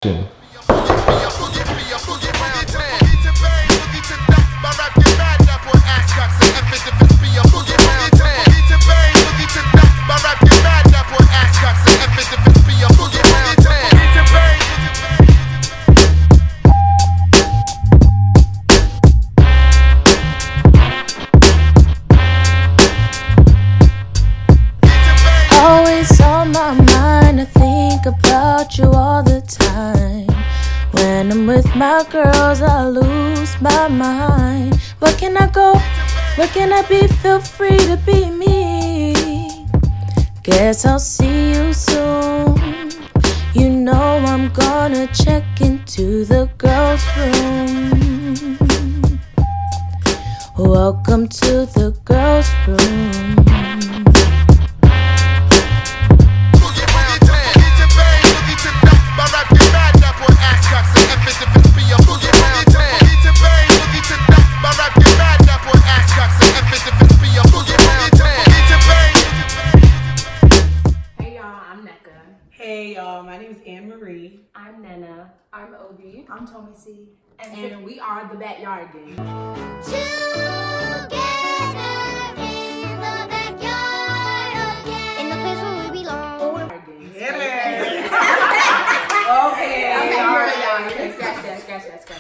Always on my mind, I think about you all the time. When I'm with my girls, I lose my mind. Where can I go? Where can I be? Feel free to be me. Guess I'll see you soon. You know I'm gonna check into the girls' room. Welcome to the girls' room. Hey y'all, my name is Anne-Marie. I'm Nana. I'm Obi. I'm Tommy C. And we are the Backyard Gang. Together in the backyard again, in the place where we belong. Okay, scratch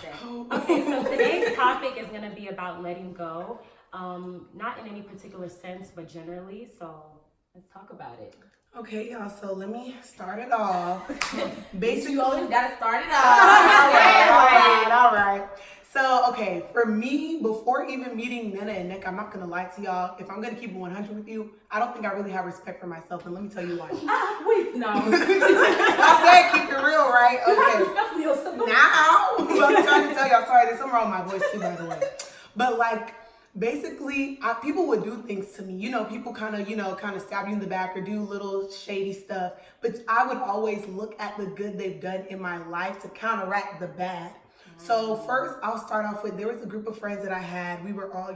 that. Okay, so today's topic is going to be about letting go. Not in any particular sense, but generally. So let's talk about it. Okay, y'all, so let me start it off. Basically, You always got to start it off. all right. So, okay, for me, before even meeting Nana and Nick, I'm not going to lie to y'all. If I'm going to keep it 100 with you, I don't think I really have respect for myself, and let me tell you why. Wait, no. I said keep it real, right? Okay. Now, I'm trying to tell y'all, sorry, there's something wrong with my voice too, by the way. But like, basically, people would do things to me. You know, people kind of stab you in the back or do little shady stuff. But I would always look at the good they've done in my life to counteract the bad. So first, I'll start off with, there was a group of friends that I had. We were all,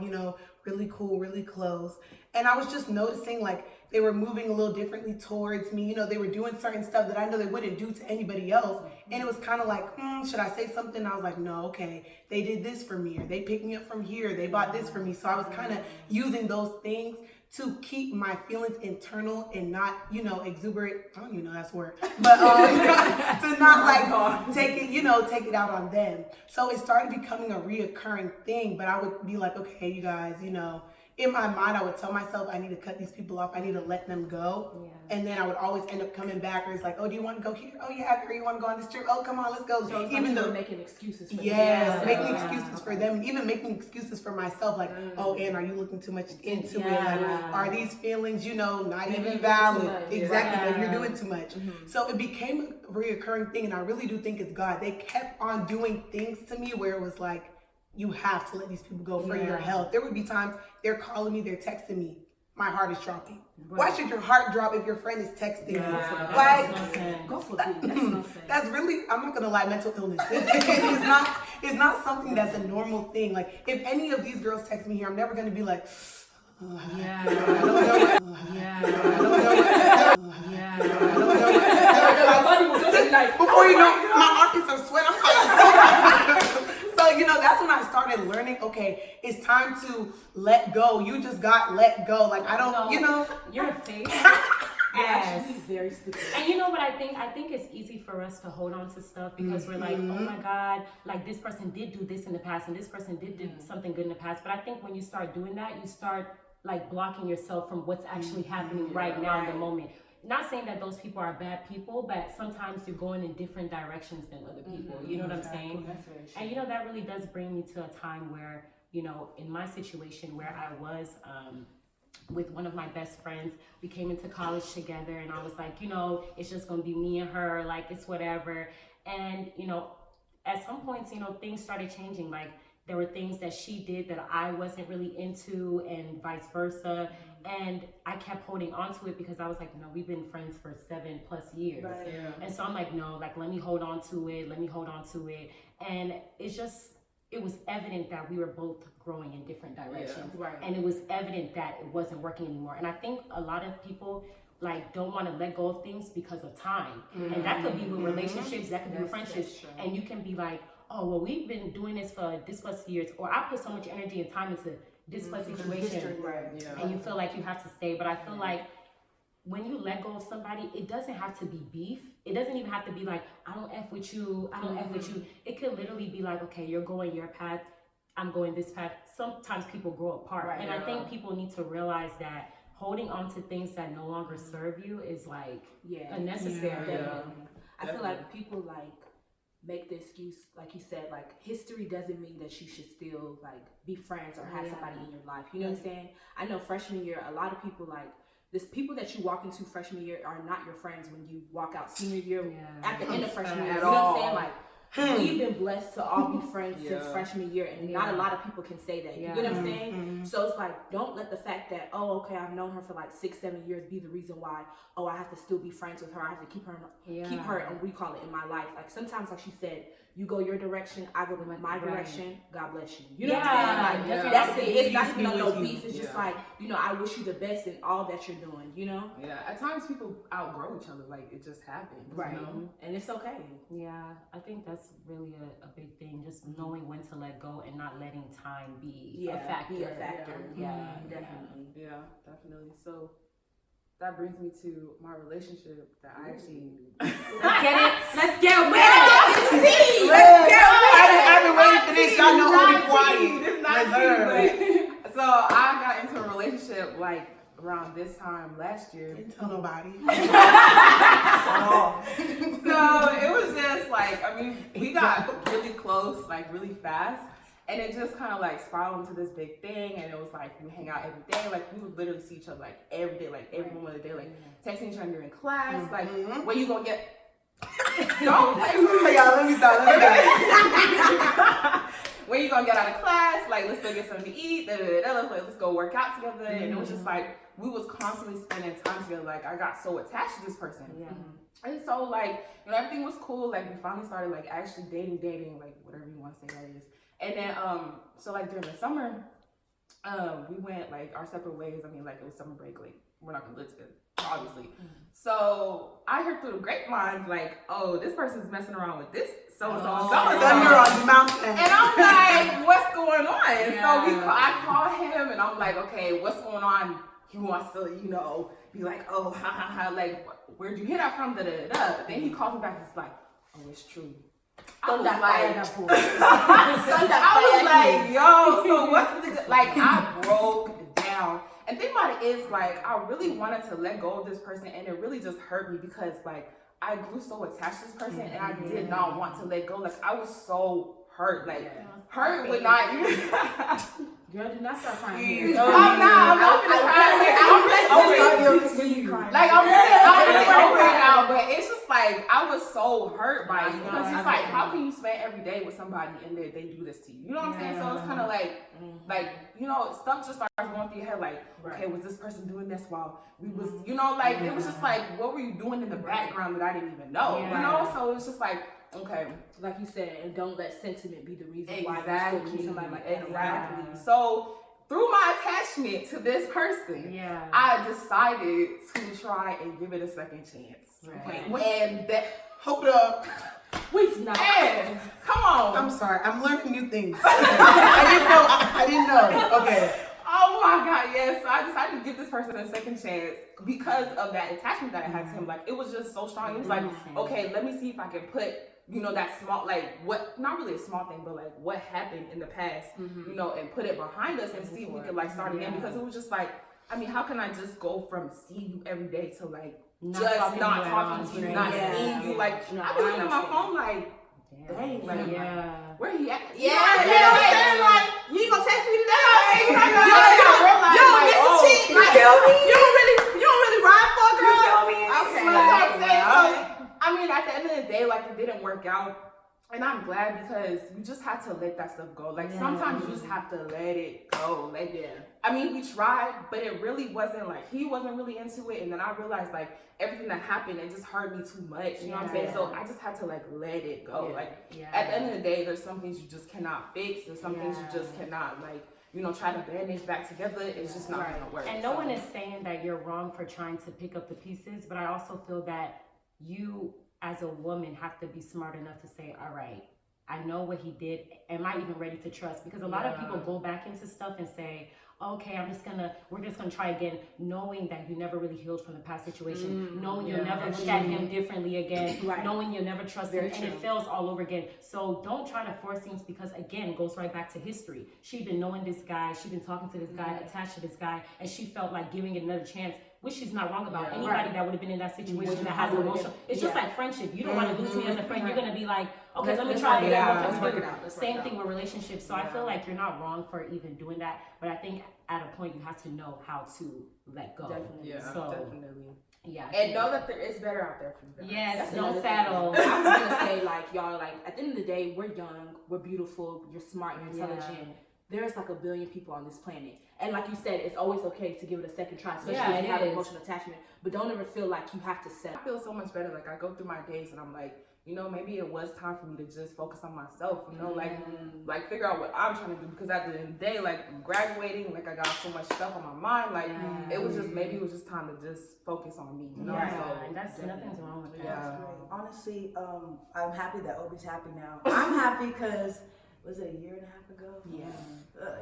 really cool, really close. And I was just noticing, like, they were moving a little differently towards me. They were doing certain stuff that I know they wouldn't do to anybody else. And it was kind of like, should I say something? I was like, no, okay. They did this for me, or they picked me up from here. They bought this for me. So I was kind of using those things to keep my feelings internal and not, exuberant. I don't even know that's a word, but to not like take it out on them. So it started becoming a reoccurring thing. But I would be like, okay, you guys, in my mind, I would tell myself I need to cut these people off. I need to let them go. Yeah. And then I would always end up coming back, or it's like, oh, do you want to go here? Oh yeah, girl, you want to go on this trip? Oh, come on, let's go. So even though making excuses for making excuses for them, and even making excuses for myself, like, oh, Anne, are you looking too much into it? Like, are these feelings, not even valid? Exactly, maybe you're doing too much. So it became a reoccurring thing, and I really do think it's God. They kept on doing things to me where it was like, you have to let these people go for your health. There would be times they're calling me, they're texting me. My heart is dropping. Right. Why should your heart drop if your friend is texting you? Like, go for it. That's really, I'm not gonna lie, mental illness. It's not something that's a normal thing. Like, if any of these girls text me here, I'm never gonna be like, I don't know what before you know, my armpits are sweating. So, that's when I started learning, okay, it's time to let go. You just got let go. Like, I don't, Your face. Yes. Very stupid. And you know what I think? I think it's easy for us to hold on to stuff because we're like, oh my God, like this person did do this in the past and this person did do something good in the past. But I think when you start doing that, you start like blocking yourself from what's actually happening right now in the moment. Not saying that those people are bad people, but sometimes you're going in different directions than other people. You know what I'm saying? That's very true. And that really does bring me to a time where, in my situation where I was with one of my best friends, we came into college together and I was like, it's just gonna be me and her, like it's whatever. And, at some points, things started changing. Like there were things that she did that I wasn't really into and vice versa. And I kept holding on to it because I was like, we've been friends for 7+ years. Right. Yeah. And so I'm like, no, like, let me hold on to it. And it was evident that we were both growing in different directions. Yeah. Right. And it was evident that it wasn't working anymore. And I think a lot of people, like don't want to let go of things because of time. And that could be with relationships, that could be with friendships. And you can be like, oh, well, we've been doing this for this plus years, or I put so much energy and time into this plus situation, and you feel like you have to stay. But I feel like when you let go of somebody, it doesn't have to be beef. It doesn't even have to be like, I don't F with you, I don't F with you. It could literally be like, okay, you're going your path, I'm going this path. Sometimes people grow apart. And I think people need to realize that holding on to things that no longer serve you is like unnecessary. I feel like people like make the excuse, like you said, like history doesn't mean that you should still like be friends or have somebody in your life. You know what I'm saying? I know freshman year, a lot of people like this. People that you walk into freshman year are not your friends when you walk out senior year. At the end of freshman year, you know what I'm saying? Like we've been blessed to all be friends since freshman year, and not a lot of people can say that. You get what I'm saying? So it's like, don't let the fact that, oh, okay, I've known her for like 6-7 years be the reason why, oh, I have to still be friends with her. I have to keep her and we call it in my life. Like sometimes, like she said, you go your direction, I go my direction. God bless you. You know what I'm saying? Like that's it. It's not even no beef. It's just like, you know, I wish you the best in all that you're doing. You know? Yeah. At times, people outgrow each other. Like it just happens. Right. You know? And it's okay. Yeah, I think that's really a big thing. Just knowing when to let go and not letting time be a factor. Yeah, definitely. Yeah, definitely. So that brings me to my relationship that I actually. Let's get it. Let's get with Let's get I've been waiting for this. Y'all know who be quiet. This is not but, so I got into a relationship like around this time last year. Didn't tell nobody. So it was just like, I mean, we got really close, like really fast. And it just kind of like spiraled into this big thing. And it was like, we hang out every day. Like we would literally see each other like every day, like every moment of the day, like texting each other during class. Like, when you gonna get. Don't Y'all, let me stop. When you gonna get out of class? Like, let's go get something to eat. Let's go work out together. And it was just like, we was constantly spending time together. Like, I got so attached to this person. And so, like, you know, everything was cool. Like, we finally started, like, actually dating, like, whatever you want to say that is. And then, so, like, during the summer, we went, like, our separate ways. I mean, like, it was summer break. Like, we're not gonna live together, obviously. So, I heard through the grapevine, like, oh, this person's messing around with this so-and-so and so-and-so. Thunder on the mountain. And I'm like, what's going on? And so, I call him, and I'm like, okay, what's going on? He wants to, you know, be like, oh, ha, ha, ha, like, where'd you hear that from? Da-da-da-da. Then he calls me back, and it's like, oh, it's true. I was like, yo, so what's the, like, I broke down. And the thing about it is, like, I really wanted to let go of this person, and it really just hurt me because, like, I grew so attached to this person, and I did not want to let go. Like, I was so hurt. Like, hurt would not even. Girl, do not start crying. I'm not gonna cry. I'm really over it now, but it's just like, I was so hurt by it because it's like, how can you spend every day with somebody and they do this to you? You know what I'm saying? So it's kind of like, you know, stuff just starts going through your head. Like, okay, was this person doing this while we was, you know, like, it was just like, what were you doing in the background that I didn't even know? You know? So it's just like, okay. Like you said, and don't let sentiment be the reason why you still keep somebody like that around. So through my attachment to this person, I decided to try and give it a second chance. And that, hold up. Wait, not. And, come on. I'm sorry. I'm learning new things. I didn't know. Okay. Oh my God, yes. So I decided to give this person a second chance because of that attachment that I had to him. Like, it was just so strong. It was like, okay, let me see if I can put, you know, that small, like, what, not really a small thing, but like what happened in the past, you know, and put it behind us and see if we could like start again. Because it was just like, I mean, how can I just go from seeing you every day to like not talking to you, not seeing you? Like, I've been looking at my phone like, dang, like, where he at? You know what I'm saying? Like, you ain't gonna text me today? You don't really ride for a girl? Okay. That's what I'm saying. So, I mean, at the end of the day, like, it didn't work out. And I'm glad because you just had to let that stuff go. Like, sometimes you just have to let it go. Like, I mean, we tried, but it really wasn't, like, he wasn't really into it. And then I realized, like, everything that happened, it just hurt me too much. You know what I'm saying? So I just had to, like, let it go. Like, at the end of the day, there's some things you just cannot fix. There's some things you just cannot, like, try to bandage back together, it's just not gonna work. And no one is saying that you're wrong for trying to pick up the pieces, but I also feel that you as a woman have to be smart enough to say, all right, I know what he did. Am I even ready to trust? Because a lot of people go back into stuff and say, okay, we're just gonna try again, knowing that you never really healed from the past situation, knowing you'll never look at him differently again, knowing you'll never trust him, and it fails all over again. So don't try to force things, because again, it goes right back to history. She'd been knowing this guy, she'd been talking to this guy, attached to this guy, and she felt like giving it another chance, which she's not wrong about. Anybody that would have been in that situation that has emotional, it's just like friendship. You don't want to lose me as a friend. You're gonna be like, okay, let me try it. Let's work it out. Same thing with relationships. So I feel like you're not wrong for even doing that, but I think at a point you have to know how to let go. Definitely. Yeah, So, definitely. Yeah. And know that there is better out there for you guys. Yes, don't settle. I was gonna say, like, y'all, like, at the end of the day, we're young, we're beautiful, you're smart, you're intelligent. There's like a billion people on this planet, and like you said, it's always okay to give it a second try, especially if you have an emotional attachment. But don't ever feel like you have to settle. I feel so much better. Like, I go through my days and I'm like, maybe it was time for me to just focus on myself, like figure out what I'm trying to do, because at the end of the day, like, graduating, like, I got so much stuff on my mind, like, it was just time to just focus on me, So, and that's nothing's wrong with that. Yeah. Honestly, I'm happy that Obi's happy now. I'm happy because, was it a year and a half ago? Yeah.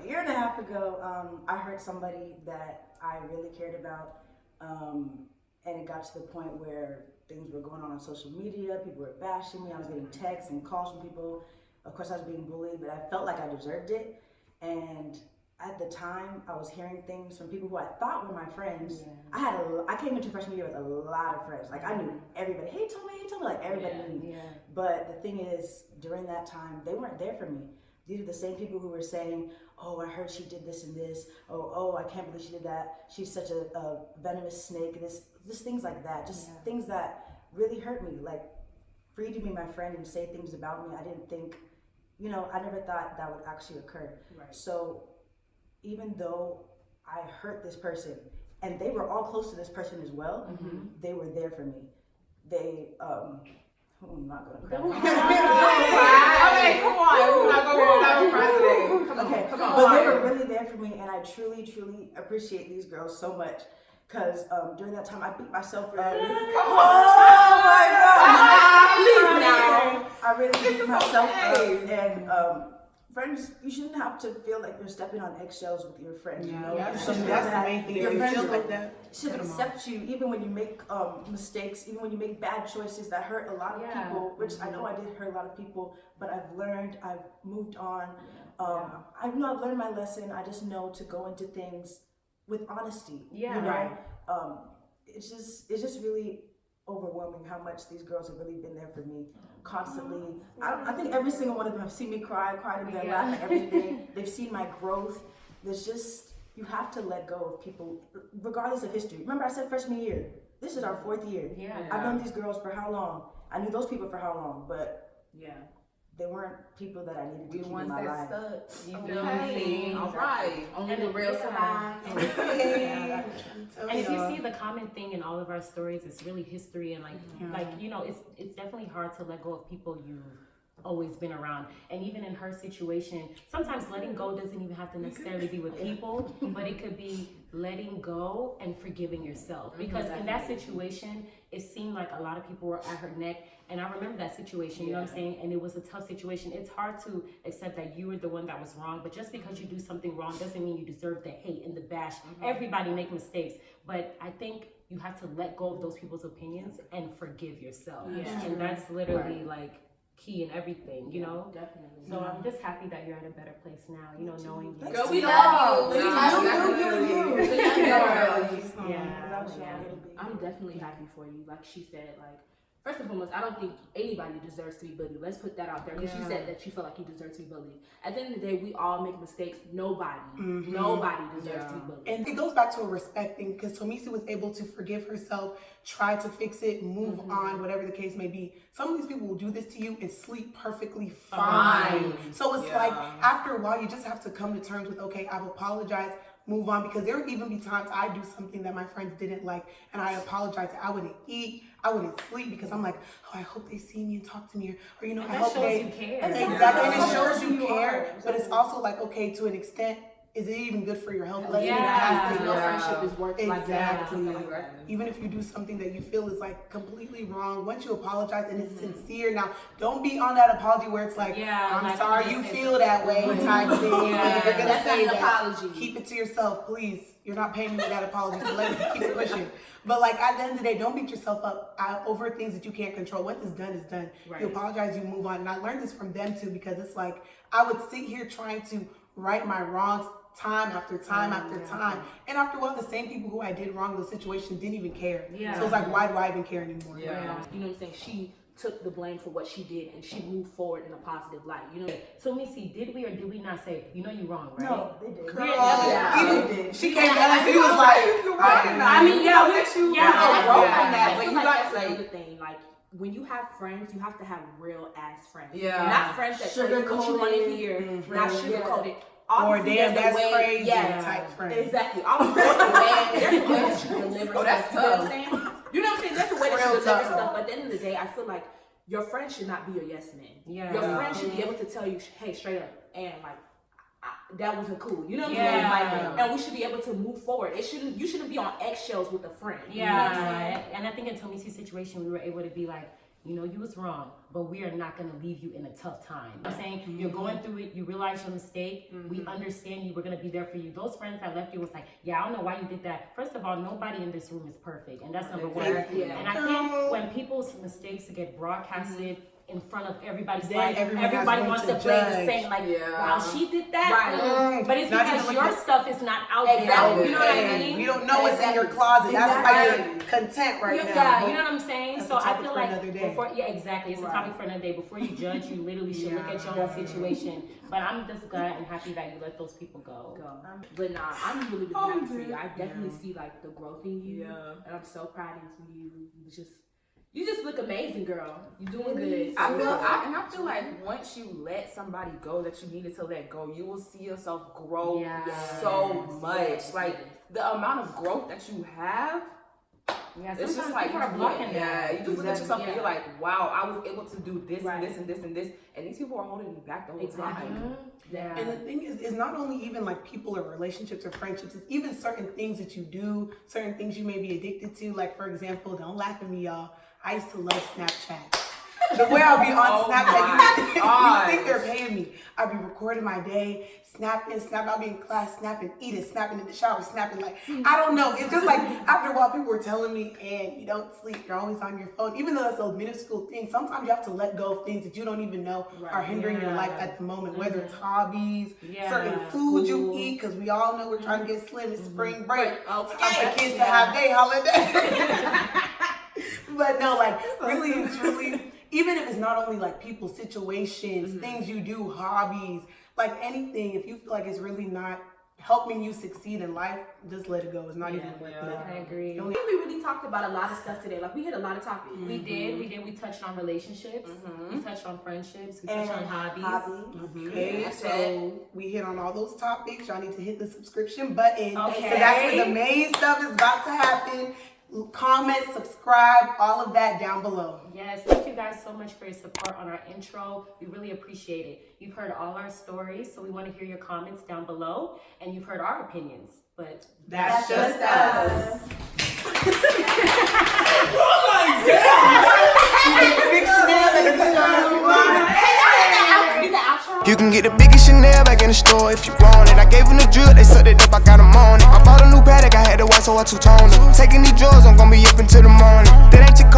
A year and a half ago, I heard somebody that I really cared about, and it got to the point where things were going on social media. People were bashing me. I was getting texts and calls from people. Of course, I was being bullied, but I felt like I deserved it. And at the time, I was hearing things from people who I thought were my friends. I came into freshman year with a lot of friends. Like, I knew everybody. Hey, Tommy, like, everybody knew me. But the thing is, during that time, they weren't there for me. These are the same people who were saying, oh, I heard she did this and this. Oh, I can't believe she did that. She's such a venomous snake. Just things like that. Just things that really hurt me. Like, for you to be my friend and say things about me, I didn't think, I never thought that would actually occur. Right. So even though I hurt this person, and they were all close to this person as well, they were there for me. They, I'm not gonna cry. Okay, come on. We're not gonna cry today. Come on. But they were really there for me, and I truly, truly appreciate these girls so much. Because during that time, I beat myself up. Oh my God! I really beat myself up, and friends, you shouldn't have to feel like you're stepping on eggshells with your friends. That's the main thing. Your friends like that should accept you, even when you make mistakes, even when you make bad choices that hurt a lot of people. Which I know I did hurt a lot of people, but I've learned, I've moved on. I've learned my lesson. I just know to go into things with honesty. It's just really overwhelming how much these girls have really been there for me constantly. I think every single one of them have seen me cry to them, laugh at everything. They've seen my growth. There's just, you have to let go of people regardless of history. Remember, I said freshman year. This is our 4th year. I've known these girls for how long? I knew those people for how long? But they weren't people that I needed to keep in my life. Stuck. You feel me? All right. Only the real survive. And if you see the common thing in all of our stories, it's really history, and it's definitely hard to let go of people you've always been around. And even in her situation, sometimes letting go doesn't even have to necessarily be with people, but it could be letting go and forgiving yourself. Because in that situation, it seemed like a lot of people were at her neck. And I remember that situation, you know what I'm saying? And it was a tough situation. It's hard to accept that you were the one that was wrong, but just because you do something wrong doesn't mean you deserve the hate and the bash. Everybody make mistakes, but I think you have to let go of those people's opinions and forgive yourself. And that's literally like key in everything, Definitely. So I'm just happy that you're at a better place now, knowing you. Girl, we love you. I'm definitely happy for you. Like she said, like, first and foremost, I don't think anybody deserves to be bullied. Let's put that out there, because you said that you felt like you deserve to be bullied. At the end of the day, we all make mistakes. Nobody deserves to be bullied. And it goes back to a respect thing, because Tomisi was able to forgive herself, try to fix it, move on, whatever the case may be. Some of these people will do this to you and sleep perfectly fine. So it's like, after a while, you just have to come to terms with, okay, I've apologized, move on, because there would even be times I do something that my friends didn't like, and I apologize. I wouldn't eat, I wouldn't sleep, because I'm like, oh, I hope they see me and talk to me, or I hope they you care. Exactly, and it shows you care. But it's also like, okay, to an extent, is it even good for your health? No friendship is worth exactly. Like Even if you do something that you feel is like completely wrong, once you apologize and it's sincere, now don't be on that apology where it's like, I'm like, sorry you feel that way type thing. If you're gonna say that, apology. keep it to yourself, please. You're not paying me with that apology, so let's keep it pushing. But like at the end of the day, don't beat yourself up over things that you can't control. Once it's done, it's done. Right. You apologize, you move on. And I learned this from them too, because it's like I would sit here trying to right my wrongs time after time after time. And after a while, the same people who I did wrong in the situation didn't even care. So it's like, why do I even care anymore? You know what I'm saying? She took the blame for what she did and she moved forward in a positive light. You know. So let me see, did we or did we not say, you know you're wrong, right? No, they did. Even she came down and she was like, I mean, yeah, that you yeah, grow from that, I but feel you like got that's to like. another thing. Like when you have friends, you have to have real ass friends. Yeah. Not friends that tell you what you want to hear, not sugarcoated. or Obviously, damn, there's a that's way, crazy yeah, type friend. Exactly. Obviously, there's a way that you deliver that's stuff. You know what I'm tough. saying? You know what I'm saying? There's a way that you Real deliver tough. stuff. But at the end of the day, I feel like your friend should not be your yes man. Yeah. Your friend should be able to tell you, hey, straight up, and like, that wasn't cool. You know what I'm Yeah. saying? Like, and we should be able to move forward. You shouldn't be on eggshells with a friend. You know what I'm saying? And I think in Tomisi's situation, we were able to be like, you know, you was wrong, but we are not going to leave you in a tough time. I'm saying you're going through it, you realize your mistake, we understand you, we're going to be there for you. Those friends that left you was like, yeah, I don't know why you did that. First of all, nobody in this room is perfect, and that's number one. Yeah. And I think when people's mistakes get broadcasted in front of everybody's Then life, everyone everybody has wants room to to play judge. the same, like, wow, she did that. Right. But it's Not because even your like stuff is not out there. Exactly. You know what I mean? You don't know what's in your closet. That's why you're content right now. Yeah, you know what I'm saying? That's So a I topic feel for like another day. before, yeah, exactly. It's a topic for another day. Before you judge, you literally should look at your own situation. But I'm just glad and happy that you let those people go. But nah, I'm really happy for you. I definitely see like the growth in you, and I'm so proud of you. You just look amazing, girl. You're doing good. I feel like once you let somebody go that you needed to let go, you will see yourself grow so much. Like the amount of growth that you have. Yeah, It's just like people are blocking that. you just look at yourself and you're like, wow, I was able to do this Right. and this and this and this, and these people are holding me back the whole time. Yeah. And the thing is, it's not only even like people or relationships or friendships, it's even certain things that you do, certain things you may be addicted to. Like, for example, don't laugh at me, y'all. I used to love Snapchat. The way I'll be on Snapchat, you think they're paying me. I'll be recording my day, snapping, I'll be in class, snapping, eating, snapping in the shower, snapping. Like, I don't know. It's just like, after a while, people were telling me, and you don't sleep, you're always on your phone. Even though it's those minuscule things, sometimes you have to let go of things that you don't even know are hindering your life at the moment, whether it's hobbies, certain food you eat, because we all know we're trying to get slim. It's spring break. Time for kids to have their holiday. But no, like, really and truly, even if it's not only like people, situations, things you do, hobbies, like anything, if you feel like it's really not helping you succeed in life, just let it go. It's not even worth it. I agree. We really talked about a lot of stuff today. Like we hit a lot of topics. We did. We touched on relationships. We touched on friendships. We touched on hobbies. Okay, so we hit on all those topics. Y'all need to hit the subscription button. Okay. So that's where the main stuff is about to happen. Comment, subscribe, all of that down below. Yes, thank you guys so much for your support on our intro. We really appreciate it. You've heard all our stories, so we want to hear your comments down below. And you've heard our opinions, but That's just us. You can get the biggest Chanel back in the store if you want it. I gave them the drill, they sucked it up, I got them on it. I bought a new Patek, I had to white, so I two-toned it. Taking these drugs, I'm gonna be up until the morning. That ain't your